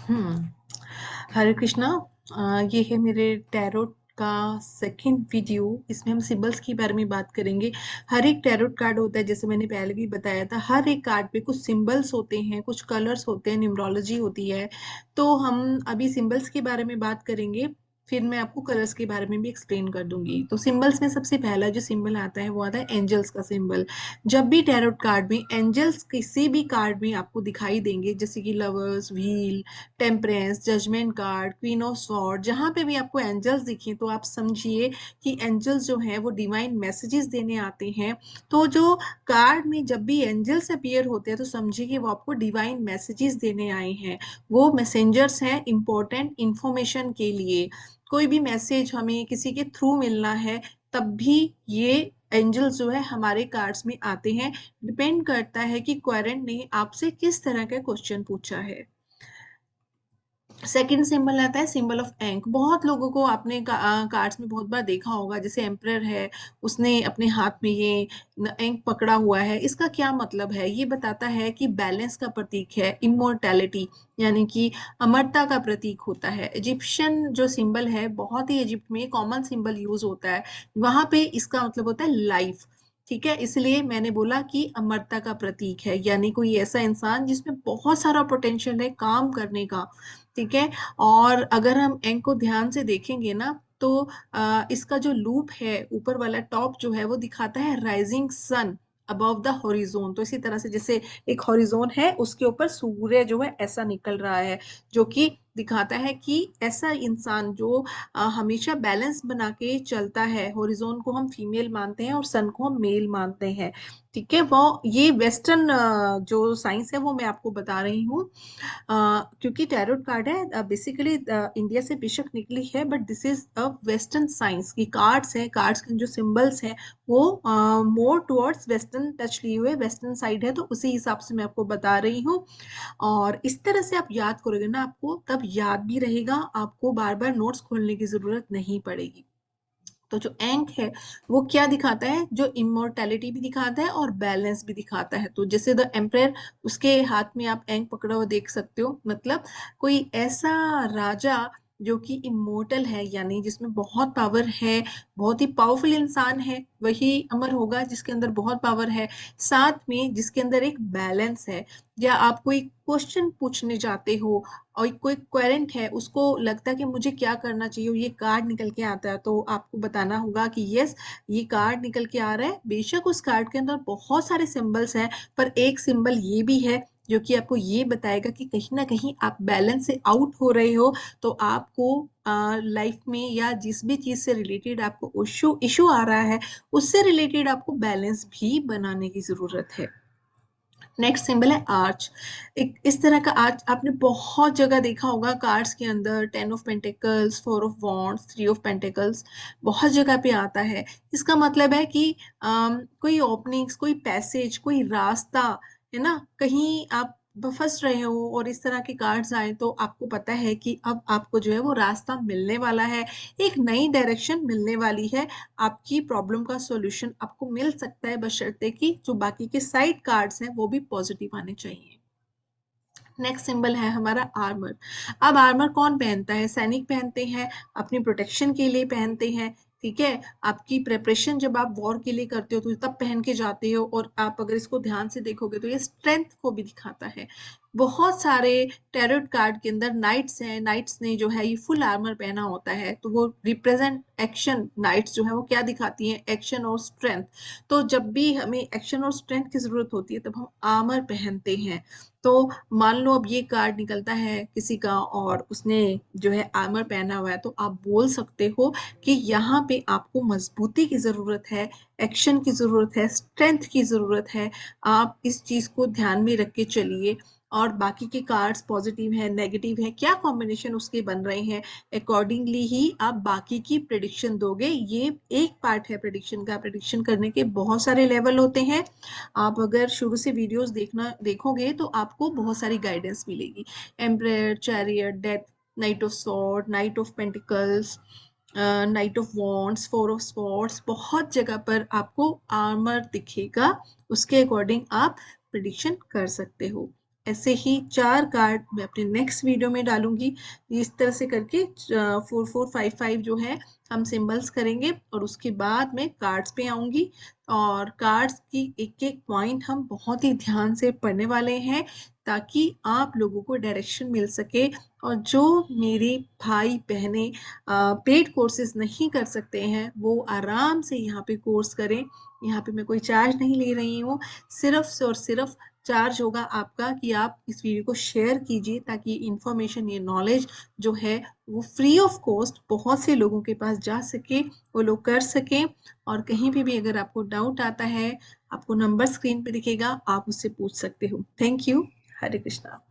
हम्म। हरे कृष्णा। ये है मेरे टैरोट का सेकंड वीडियो। इसमें हम सिंबल्स के बारे में बात करेंगे। हर एक टैरोट कार्ड होता है, जैसे मैंने पहले भी बताया था, हर एक कार्ड पे कुछ सिंबल्स होते हैं, कुछ कलर्स होते हैं, न्यूमरोलॉजी होती है। तो हम अभी सिंबल्स के बारे में बात करेंगे, फिर मैं आपको कलर्स के बारे में भी एक्सप्लेन कर दूंगी। तो सिंबल्स में सबसे पहला जो सिंबल आता है वो आता है एंजल्स का सिंबल। जब भी टैरोट कार्ड में एंजल्स किसी भी कार्ड में आपको दिखाई देंगे, जैसे कि lovers, wheel, temperance, judgement card, queen of sword, जहां पे भी आपको एंजल्स दिखे तो आप समझिए कि एंजल्स जो है वो डिवाइन मैसेजेस देने आते हैं। तो जो कार्ड में जब भी एंजल्स अपीयर होते हैं तो समझिए कि वो आपको डिवाइन मैसेजेस देने आए हैं। वो मैसेंजर्स हैं इंपॉर्टेंट इंफॉर्मेशन के लिए। कोई भी मैसेज हमें किसी के थ्रू मिलना है, तब भी ये एंजल्स जो है हमारे कार्ड्स में आते हैं। डिपेंड करता है कि क्वेरेंट ने आपसे किस तरह का क्वेश्चन पूछा है। सेकंड सिंबल आता है सिंबल ऑफ एंक। बहुत लोगों को आपने कार्ड्स में बहुत बार देखा होगा, जैसे एम्परर है, उसने अपने हाथ में ये एंक पकड़ा हुआ है। इसका क्या मतलब है? ये बताता है कि बैलेंस का प्रतीक है, इमोर्टैलिटी यानी कि अमरता का प्रतीक होता है। इजिप्शियन जो सिंबल है, बहुत ही इजिप्ट में कॉमन सिंबल यूज होता है, वहां पे इसका मतलब होता है लाइफ। ठीक है, इसलिए मैंने बोला कि अमरता का प्रतीक है, यानी कोई ऐसा इंसान जिसमें बहुत सारा पोटेंशियल है काम करने का। ठीक है। और अगर हम एंक को ध्यान से देखेंगे ना, तो इसका जो लूप है ऊपर वाला टॉप जो है वो दिखाता है rising sun above the horizon. तो इसी तरह से जैसे एक हॉरिजोन है, उसके ऊपर सूर्य जो है ऐसा निकल रहा है, जो कि दिखाता है कि ऐसा इंसान जो हमेशा बैलेंस बना के चलता है। हॉरिजोन को हम फीमेल मानते हैं और सन को हम मेल मानते हैं। ठीक है, वो ये वेस्टर्न जो साइंस है वो मैं आपको बता रही हूँ। क्योंकि टैरोट कार्ड है, बेसिकली इंडिया से बेशक निकली है, but this is a western science की कार्ड्स है। कार्ड्स के जो सिंबल्स हैं वो मोर टुवर्ड्स वेस्टर्न टच लिए हुए वेस्टर्न साइड है, तो उसी हिसाब से मैं आपको बता रही हूँ। और इस तरह से आप याद करोगे ना, आपको तब याद भी रहेगा, आपको बार बार नोट्स खोलने की जरूरत नहीं पड़ेगी। तो जो एंक है वो क्या दिखाता है? जो इमोर्टैलिटी भी दिखाता है और बैलेंस भी दिखाता है। तो जैसे द एम्पायर, उसके हाथ में आप एंक पकड़ा हुआ देख सकते हो, मतलब कोई ऐसा राजा जो कि इमोर्टल है, यानी जिसमें बहुत पावर है, बहुत ही पावरफुल इंसान है, वही अमर होगा जिसके अंदर बहुत पावर है, साथ में जिसके अंदर एक बैलेंस है। या आप कोई क्वेश्चन पूछने जाते हो और कोई क्वेरेंट है, उसको लगता है कि मुझे क्या करना चाहिए, ये कार्ड निकल के आता है, तो आपको बताना होगा कि यस, ये कार्ड निकल के आ रहा है। बेशक उस कार्ड के अंदर बहुत सारे सिंबल्स हैं, पर एक सिंबल ये भी है जो कि आपको ये बताएगा कि कहीं ना कहीं आप बैलेंस से आउट हो रहे हो। तो आपको लाइफ में या जिस भी चीज से रिलेटेड आपको इशू इशू आ रहा है, उससे रिलेटेड आपको बैलेंस भी बनाने की जरूरत है। नेक्स्ट सिंबल है आर्च। एक इस तरह का आर्च आपने बहुत जगह देखा होगा कार्ड्स के अंदर। 10 of pentacles, 4 of wands, 3 of pentacles, बहुत जगह पे आता है। इसका मतलब है कि कोई ओपनिंग्स, कोई पैसेज, कोई रास्ता है ना, कहीं आप फंस रहे हो और इस तरह के कार्ड्स आए तो आपको पता है कि अब आपको जो है वो रास्ता मिलने वाला है, एक नई डायरेक्शन मिलने वाली है। आपकी प्रॉब्लम का सॉल्यूशन आपको मिल सकता है, बशर्ते कि जो बाकी के साइड कार्ड्स हैं वो भी पॉजिटिव आने चाहिए। नेक्स्ट सिंबल है हमारा आर्मर। अब आर्मर कौन पहनता है? सैनिक पहनते हैं, अपनी प्रोटेक्शन के लिए पहनते हैं। ठीक है, आपकी प्रिपरेशन जब आप वॉर के लिए करते हो तो तब पहन के जाते हो। और आप अगर इसको ध्यान से देखोगे तो ये स्ट्रेंथ को भी दिखाता है। बहुत सारे टैरोट कार्ड के अंदर नाइट्स हैं, नाइट्स ने जो है ये फुल आर्मर पहना होता है, तो वो रिप्रेजेंट एक्शन। नाइट्स जो है वो क्या दिखाती हैं? एक्शन और स्ट्रेंथ। तो जब भी हमें एक्शन और स्ट्रेंथ की जरूरत होती है तब हम आर्मर पहनते हैं। तो मान लो अब ये कार्ड निकलता है किसी का और उसने जो है आर्मर पहना हुआ है, तो आप बोल सकते हो कि यहाँ पे आपको मजबूती की जरूरत है, एक्शन की जरूरत है, स्ट्रेंथ की जरूरत है। आप इस चीज को ध्यान में रख के चलिए। और बाकी के कार्ड्स पॉजिटिव है, नेगेटिव है, क्या कॉम्बिनेशन उसके बन रहे हैं, अकॉर्डिंगली ही आप बाकी की प्रिडिक्शन दोगे। ये एक पार्ट है प्रिडिक्शन का। प्रिडिक्शन करने के बहुत सारे लेवल होते हैं। आप अगर शुरू से वीडियोस देखोगे तो आपको बहुत सारी गाइडेंस मिलेगी। Emperor, chariot, death, night of sword, night of pentacles, night of wands, 4 of swords, बहुत जगह पर आपको आर्मर दिखेगा। उसके अकॉर्डिंग आप प्रिडिक्शन कर सकते हो। ऐसे ही 4 कार्ड मैं अपने नेक्स्ट वीडियो में डालूंगी। इस तरह से करके 4 4 5 5 जो है हम सिंबल्स करेंगे, और उसके बाद मैं कार्ड्स पे आऊंगी। और कार्ड्स की एक एक पॉइंट हम बहुत ही ध्यान से पढ़ने वाले हैं, ताकि आप लोगों को डायरेक्शन मिल सके। और जो मेरे भाई बहनें पेड कोर्सेज नहीं कर सकते हैं, वो आराम से यहाँ पे कोर्स करें। यहाँ पे मैं कोई चार्ज नहीं ले रही हूँ, सिर्फ और सिर्फ चार्ज होगा आपका कि आप इस वीडियो को शेयर कीजिए, ताकि इंफॉर्मेशन, ये नॉलेज जो है वो फ्री ऑफ कॉस्ट बहुत से लोगों के पास जा सके, वो लोग कर सकें। और कहीं भी अगर आपको डाउट आता है, आपको नंबर स्क्रीन पे दिखेगा, आप उससे पूछ सकते हो। Thank you. हरे कृष्णा।